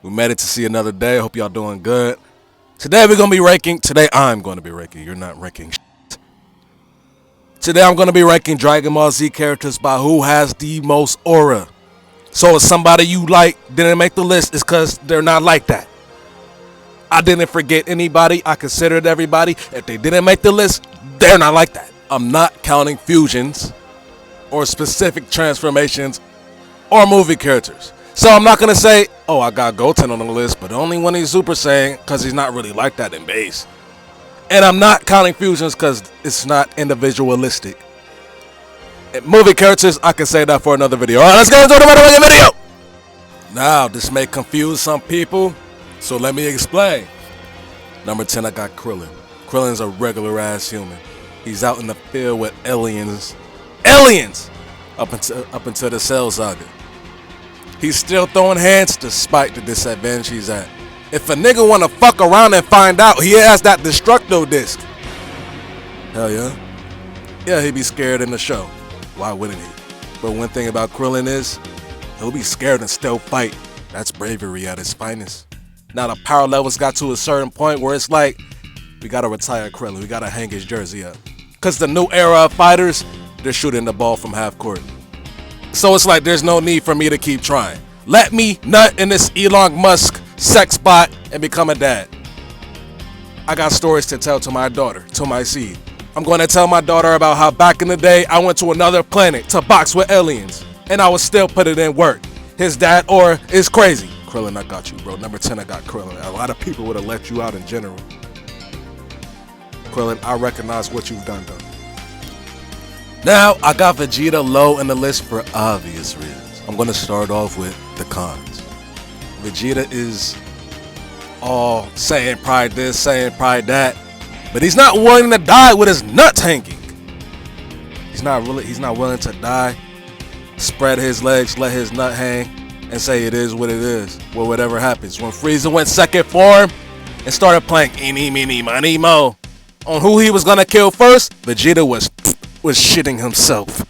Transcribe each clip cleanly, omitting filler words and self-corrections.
We made it to see another day. Hope y'all doing good. Today we're gonna be ranking. Today I'm gonna be ranking. You're not ranking. Today I'm gonna be ranking Dragon Ball Z characters by who has the most aura. So if somebody you like didn't make the list, it's because they're not like that. I didn't forget anybody. I considered everybody. If they didn't make the list, they're not like that. I'm not counting fusions or specific transformations or movie characters. So I'm not going to say, oh, I got Goten on the list, but only when he's Super Saiyan because he's not really like that in base. And I'm not counting fusions because it's not individualistic. And movie characters, I can say that for another video. Alright, let's go into the video. Now, this may confuse some people, so let me explain. Number 10, I got Krillin. Krillin's a regular ass human. He's out in the field with aliens. Aliens! Up until the Cell Saga. He's still throwing hands despite the disadvantage he's at. If a nigga wanna fuck around and find out, he has that Destructo disc. Hell yeah. Yeah, he'd be scared in the show. Why wouldn't he? But one thing about Krillin is, he'll be scared and still fight. That's bravery at its finest. Now the power levels got to a certain point where it's like, we gotta retire Krillin. We gotta hang his jersey up. Cause the new era of fighters, they're shooting the ball from half court. So it's like there's no need for me to keep trying. Let me nut in this Elon Musk sex bot and become a dad. I got stories to tell to my daughter, to my seed. I'm going to tell my daughter about how back in the day I went to another planet to box with aliens. And I would still put it in work. His dad aura is crazy. Krillin, I got you, bro. Number 10, I got Krillin. A lot of people would have let you out in general. Krillin, I recognize what you've done, though. Now, I got Vegeta low in the list for obvious reasons. I'm going to start off with the cons. Vegeta is all saying pride this, saying pride that, but he's not willing to die with his nuts hanging. He's not willing to die, spread his legs, let his nut hang, and say it is what it is, or whatever happens. When Frieza went second form and started playing eeny, meeny, miny, mo on who he was going to kill first, Vegeta was shitting himself.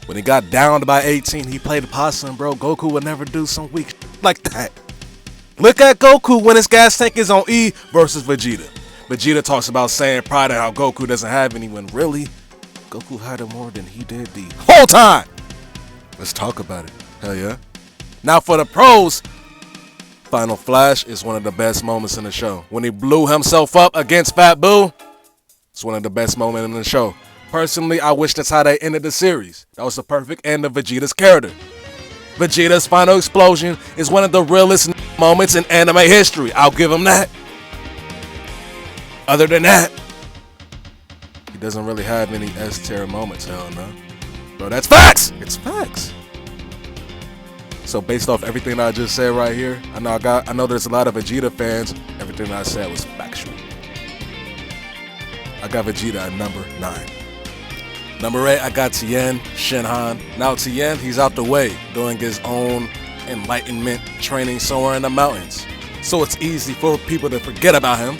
When he got downed by 18, he played possum, bro. Goku would never do some weak like that. Look at Goku when his gas tank is on E versus Vegeta. Vegeta talks about saying pride and how Goku doesn't have any when really, Goku had it more than he did the whole time. Let's talk about it. Hell yeah. Now for the pros, Final Flash is one of the best moments in the show. When he blew himself up against Fat Boo, it's one of the best moments in the show. Personally, I wish that's how they ended the series. That was the perfect end of Vegeta's character. Vegeta's final explosion is one of the realest moments in anime history. I'll give him that. Other than that, he doesn't really have any S-tier moments. Hell no. Bro, that's facts! It's facts. So based off everything I just said right here, I know there's a lot of Vegeta fans. Everything I said was factual. I got Vegeta at number 9. Number 8, I got Tien, Shinhan. Now Tien, he's out the way, doing his own enlightenment training somewhere in the mountains. So it's easy for people to forget about him.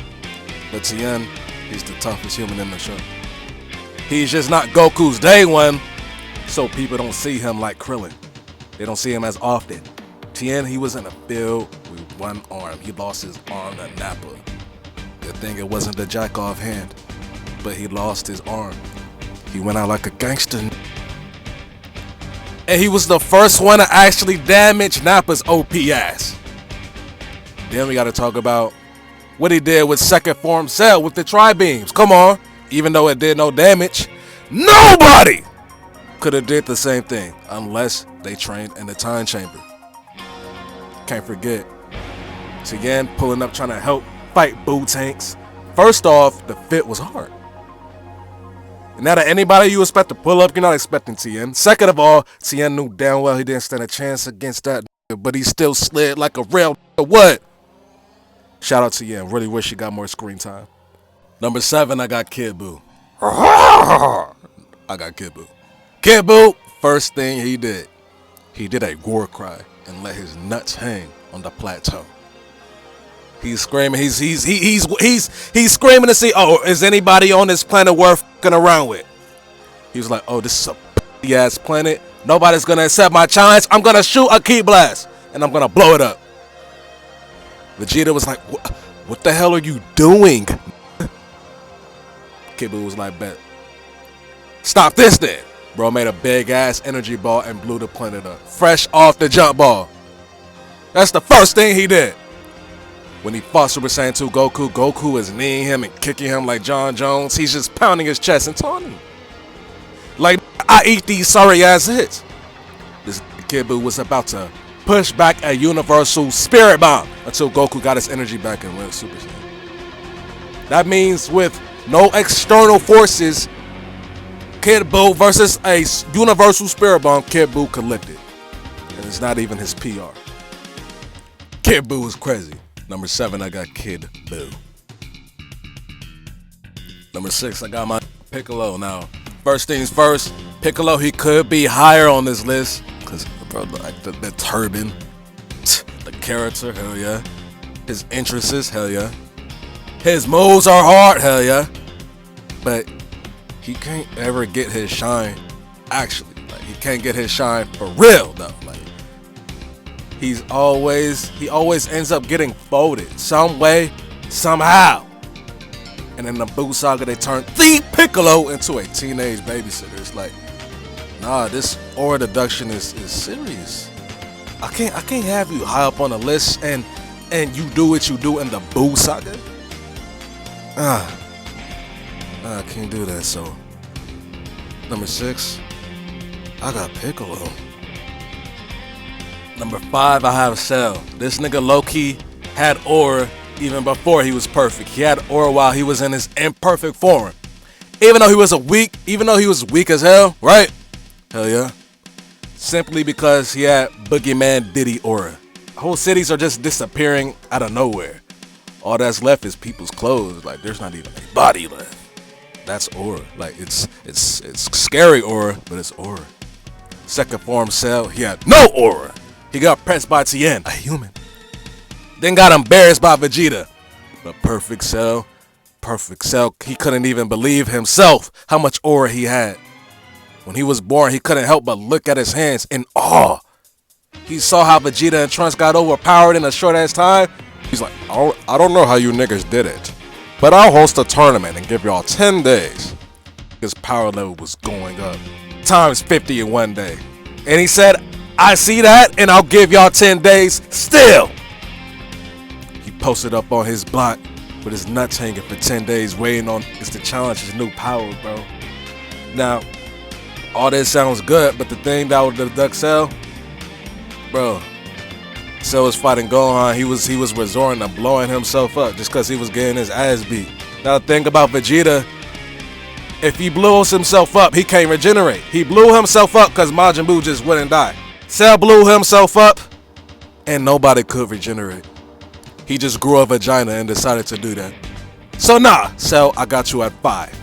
But Tien, he's the toughest human in the show. He's just not Goku's day one, so people don't see him like Krillin. They don't see him as often. Tien, he was in a field with one arm. He lost his arm to Nappa. Good thing it wasn't the jack-off hand, but he lost his arm. He went out like a gangster. And he was the first one to actually damage Nappa's OP ass. Then we gotta talk about what he did with second form Cell with the tri-beams. Come on. Even though it did no damage, nobody could have did the same thing unless they trained in the time chamber. Can't forget Tien pulling up trying to help fight Boo tanks. First off, the fit was hard. And now that anybody you expect to pull up, you're not expecting Tien. Second of all, Tien knew damn well he didn't stand a chance against that, but he still slid like a real what? Shout out to Tien. Really wish he got more screen time. Number 7, I got Kid Buu. I got Kid Buu. Kid Buu, first thing he did a war cry and let his nuts hang on the plateau. He's screaming. He's screaming to see. Oh, is anybody on this planet worth fucking around with? He was like, oh, this is a ass planet. Nobody's gonna accept my challenge. I'm gonna shoot a key blast and I'm gonna blow it up. Vegeta was like, what the hell are you doing? Kid Buu was like, bet. Stop this then. Bro made a big ass energy ball and blew the planet up. Fresh off the jump ball. That's the first thing he did. When he fought Super Saiyan 2 Goku, Goku is kneeing him and kicking him like John Jones. He's just pounding his chest and taunting. Like, I eat these sorry ass hits. This Kid Buu was about to push back a universal spirit bomb until Goku got his energy back and went Super Saiyan. That means with no external forces, Kid Buu versus a universal spirit bomb, Kid Buu could lift it. And it's not even his PR. Kid Buu is crazy. Number 7, I got Kid Buu. Number 6, I got my Piccolo. Now, first things first, Piccolo, he could be higher on this list. Because, bro, like the turban, the character, hell yeah. His interests, hell yeah. His moves are hard, hell yeah. But he can't ever get his shine, actually. Like, he can't get his shine for real, though. Like, he always ends up getting folded some way, somehow. And in the Buu Saga, they turned the Piccolo into a teenage babysitter. It's like, nah, this aura deduction is serious. I can't have you high up on the list and you do what you do in the Buu Saga. I can't do that. So, number 6, I got Piccolo. Number 5, I have Cell. This nigga low-key had aura even before he was perfect. He had aura while he was in his imperfect form. Even though he was weak as hell, right? Hell yeah. Simply because he had Boogeyman Diddy aura. Whole cities are just disappearing out of nowhere. All that's left is people's clothes. Like, there's not even a body left. That's aura. Like, it's scary aura, but it's aura. Second form Cell, he had no aura. He got pressed by Tien, a human. Then got embarrassed by Vegeta. But Perfect Cell, he couldn't even believe himself how much aura he had. When he was born, he couldn't help but look at his hands in awe. He saw how Vegeta and Trunks got overpowered in a short ass time. He's like, I don't know how you niggas did it, but I'll host a tournament and give y'all 10 days. His power level was going up, times 50 in one day. And he said, I see that, and I'll give y'all 10 days still. He posted up on his block with his nuts hanging for 10 days, waiting on us to challenge his new power, bro. Now, all this sounds good, but the thing that would deduct Cell, bro, Cell was fighting Gohan. He was resorting to blowing himself up just because he was getting his ass beat. Now, the thing about Vegeta, if he blows himself up, he can't regenerate. He blew himself up because Majin Buu just wouldn't die. Cell blew himself up, and nobody could regenerate. He just grew a vagina and decided to do that. So nah, Cell, I got you at 5.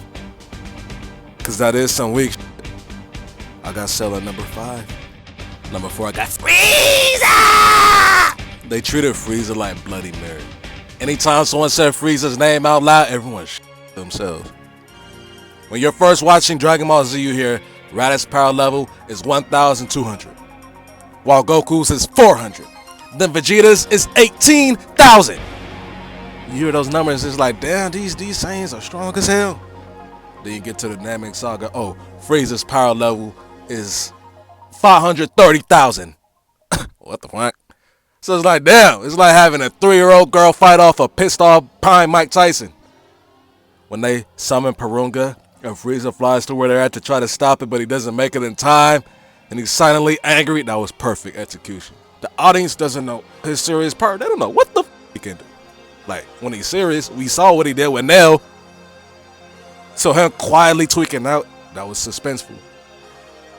Because that is some weak shit. I got Cell at number 5. Number 4, I got Frieza! They treated Frieza like Bloody Mary. Anytime someone said Frieza's name out loud, everyone shit themselves. When you're first watching Dragon Ball Z, you hear Raditz power level is 1,200, while Goku's is 400. Then Vegeta's is 18,000. You hear those numbers, it's like, damn, these Saiyans are strong as hell. Then you get to the Namek Saga. Oh, Frieza's power level is 530,000. What the fuck? So it's like, damn, it's like having a 3-year-old girl fight off a pissed off prime Mike Tyson. When they summon Purunga and Frieza flies to where they're at to try to stop it, but he doesn't make it in time, and he's silently angry, that was perfect execution. The audience doesn't know his serious part. They don't know what the f he can do. Like, when he's serious, we saw what he did with Nail. So him quietly tweaking out, that was suspenseful.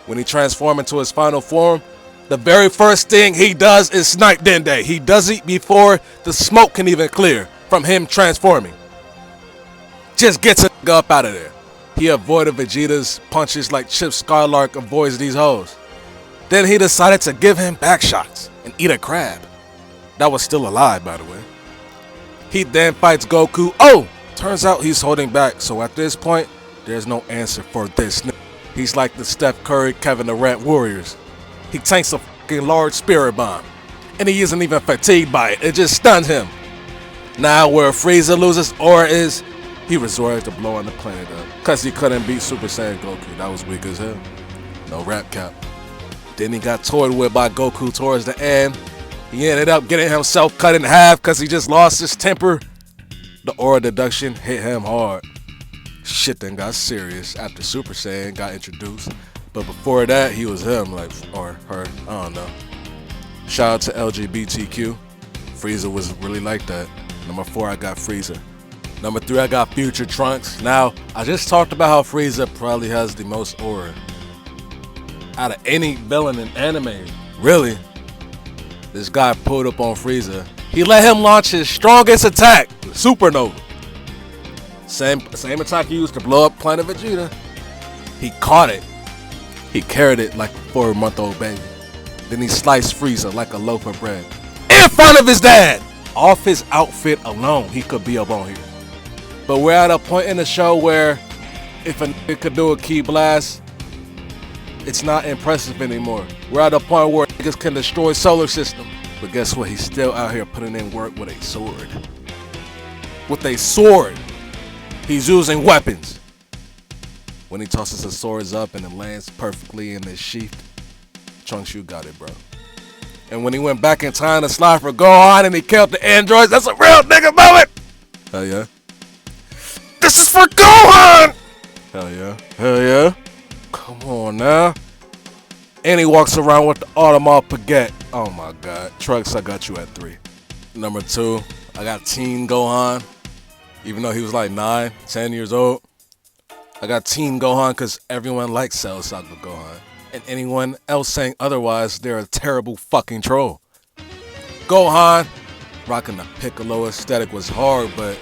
When he transformed into his final form, the very first thing he does is snipe Dende. He does it before the smoke can even clear from him transforming. Just gets a nigga up out of there. He avoided Vegeta's punches like Chip Skylark avoids these hoes. Then he decided to give him back shots and eat a crab. That was still alive, by the way. He then fights Goku. Oh, turns out he's holding back. So at this point, there's no answer for this nigga. He's like the Steph Curry, Kevin Durant Warriors. He tanks a fucking large spirit bomb. And he isn't even fatigued by it. It just stuns him. Now where Frieza loses aura is, he resorted to blowing the planet up. Cause he couldn't beat Super Saiyan Goku. That was weak as hell. No rap cap. Then he got toyed with by Goku towards the end. He ended up getting himself cut in half cause he just lost his temper. The aura deduction hit him hard. Shit then got serious after Super Saiyan got introduced. But before that, he was him, like, or her, I don't know. Shout out to LGBTQ. Frieza was really like that. Number 4, I got Frieza. Number 3, I got Future Trunks. Now, I just talked about how Frieza probably has the most aura out of any villain in anime. Really? This guy pulled up on Frieza. He let him launch his strongest attack, Supernova. Same attack he used to blow up Planet Vegeta. He caught it. He carried it like a 4-month-old baby. Then he sliced Frieza like a loaf of bread. In front of his dad! Off his outfit alone, he could be up on here. But we're at a point in the show where if a nigga could do a key blast, it's not impressive anymore. We're at a point where niggas can destroy solar system. But guess what? He's still out here putting in work with a sword. With a sword. He's using weapons. When he tosses his swords up and it lands perfectly in his sheath, Trunks, you got it, bro. And when he went back in time to slide for Gohan and he killed the androids, that's a real nigga moment! Hell yeah. This is for Gohan! Hell yeah. Hell yeah. Come on now. And he walks around with the Audemars Piguet. Oh my god. Trunks, I got you at 3. Number 2, I got Tien Gohan. Even though he was like 9, 10 years old. I got Tien Gohan because everyone likes Cell Saga Gohan. And anyone else saying otherwise, they're a terrible fucking troll. Gohan, rocking the Piccolo aesthetic was hard, but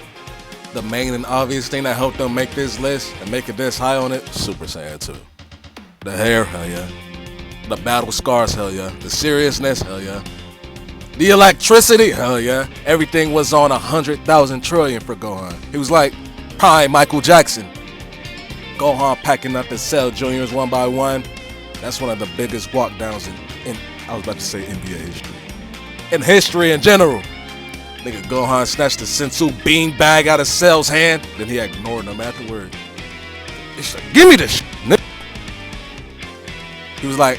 the main and obvious thing that helped them make this list and make it this high on it, Super Saiyan 2. The hair, hell yeah. The battle scars, hell yeah. The seriousness, hell yeah. The electricity, hell yeah. Everything was on 100,000 trillion for Gohan. He was like prime Michael Jackson. Gohan packing up the Cell Juniors one by one. That's one of the biggest walk downs in I was about to say NBA history. In history in general. Nigga Gohan snatched the Sensu bean bag out of Cell's hand. Then he ignored him afterward. He's like, give me this shit, nigga. He was like,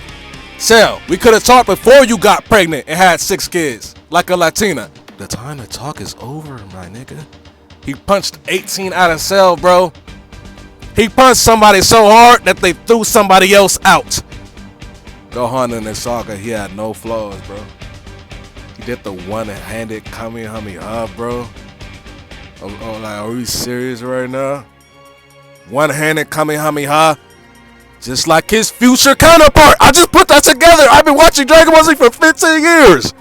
Cell, we could have talked before you got pregnant and had 6 kids. Like a Latina. The time to talk is over, my nigga. He punched 18 out of Cell, bro. He punched somebody so hard that they threw somebody else out. Gohan in this saga, he had no flaws, bro. He did the one-handed Kamehameha, bro. Like, are we serious right now? One-handed Kamehameha. Just like his future counterpart. I just put that together. I've been watching Dragon Ball Z for 15 years.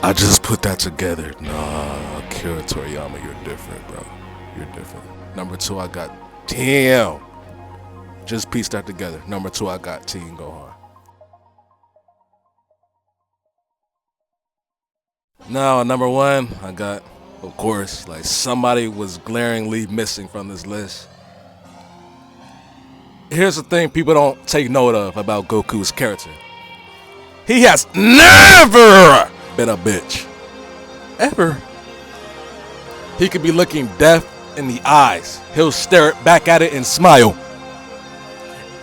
I just put that together. Nah, Akira Toriyama, you're different, bro. You're different. Number 2, I got Tien. Just pieced that together. Number 2, I got Tien Gohan. Now, number 1, I got, of course, like somebody was glaringly missing from this list. Here's the thing people don't take note of about Goku's character. He has never been a bitch. Ever. He could be looking death in the eyes. He'll stare back at it and smile.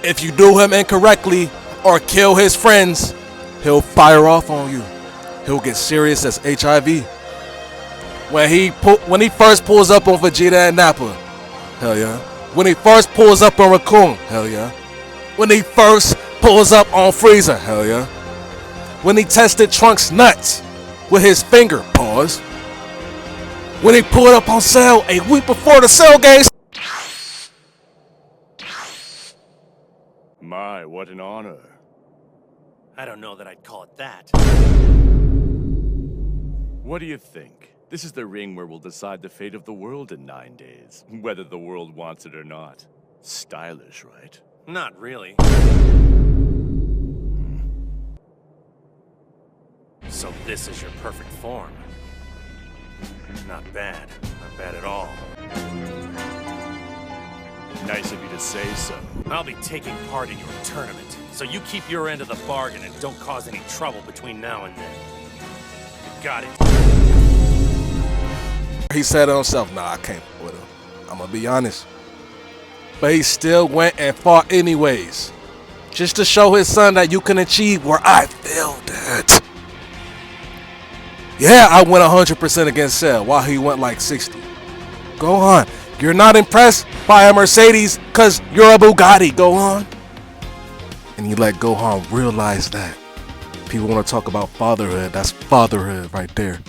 If you do him incorrectly or kill his friends, he'll fire off on you. He'll get serious as HIV. When he first pulls up on Vegeta and Nappa, hell yeah. When he first pulls up on Raccoon, hell yeah. When he first pulls up on Frieza, hell yeah. When he tested Trunks' nuts with his finger, pause. When he pulled up on Cell a week before the Cell games. My, what an honor. I don't know that I'd call it that. What do you think? This is the ring where we'll decide the fate of the world in 9 days, whether the world wants it or not. Stylish, right? Not really. So this is your perfect form. Not bad. Not bad at all. Nice of you to say so. I'll be taking part in your tournament, so you keep your end of the bargain and don't cause any trouble between now and then. You got it. He said to himself, nah, I can't with him. I'm gonna be honest. But he still went and fought anyways. Just to show his son that you can achieve where I failed at. Yeah, I went 100% against Cell while he went like 60. Gohan, you're not impressed by a Mercedes because you're a Bugatti, Gohan. And you let Gohan realize that. People want to talk about fatherhood. That's fatherhood right there.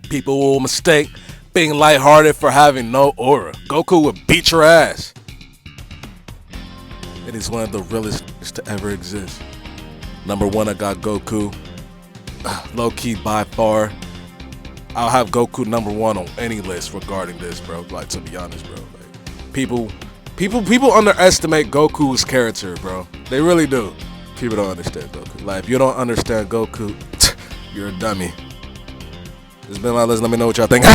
People will mistake being lighthearted for having no aura. Goku would beat your ass. It is one of the realest to ever exist. Number one, I got Goku. Low key by far. I'll have Goku number one on any list regarding this, bro. Like, to be honest, bro. Like, people underestimate Goku's character, bro. They really do. People don't understand Goku. Like, if you don't understand Goku, you're a dummy. This has been my list. Let me know what y'all think.